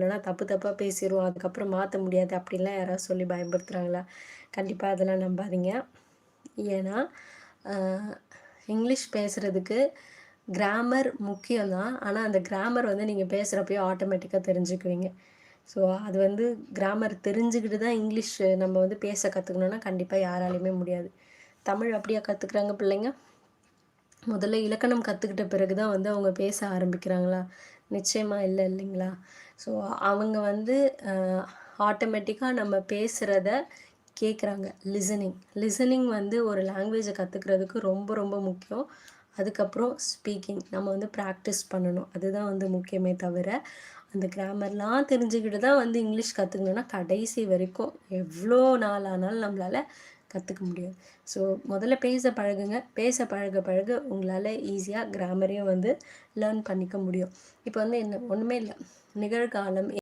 இல்லைன்னா தப்பு தப்பாக பேசிடுவோம் அதுக்கப்புறம் மாற்ற முடியாது அப்படிலாம் யாராவது சொல்லி பயன்படுத்துகிறாங்களா? கண்டிப்பாக அதெல்லாம் நம்பாதீங்க. ஏன்னா இங்கிலீஷ் பேசுகிறதுக்கு கிராமர் முக்கியம் தான். ஆனால் அந்த கிராமர் வந்து நீங்கள் பேசுகிறப்பயே ஆட்டோமேட்டிக்காக தெரிஞ்சுக்குவீங்க. ஸோ அது வந்து கிராமர் தெரிஞ்சுக்கிட்டு தான் இங்கிலீஷ் நம்ம வந்து பேச கற்றுக்கணுன்னா கண்டிப்பாக யாராலையுமே முடியாது. தமிழ் அப்படியா கற்றுக்குறாங்க பிள்ளைங்க? முதல்ல இலக்கணம் கற்றுக்கிட்ட பிறகு தான் வந்து அவங்க பேச ஆரம்பிக்கிறாங்களா? நிச்சயமா இல்லை இல்லைங்களா? ஸோ அவங்க வந்து ஆட்டோமேட்டிக்காக நம்ம பேசுகிறத கேட்குறாங்க. லிசனிங் வந்து ஒரு லாங்குவேஜை கற்றுக்கிறதுக்கு ரொம்ப ரொம்ப முக்கியம். அதுக்கப்புறம் ஸ்பீக்கிங் நம்ம வந்து ப்ராக்டிஸ் பண்ணணும். அதுதான் வந்து முக்கியமே தவிர, அந்த கிராமர்லாம் தெரிஞ்சுக்கிட்டு தான் வந்து இங்கிலீஷ் கற்றுக்கணுன்னா கடைசி வரைக்கும் எவ்வளோ நாள் ஆனாலும் நம்மளால கற்றுக்க முடியாது. ஸோ முதல்ல பேச பழகுங்க. பேச பழக பழக உங்களால் ஈஸியாக கிராமரையும் வந்து லேர்ன் பண்ணிக்க முடியும். இப்போ வந்து என்ன ஒன்றுமே இல்லை. நிகழ்காலம்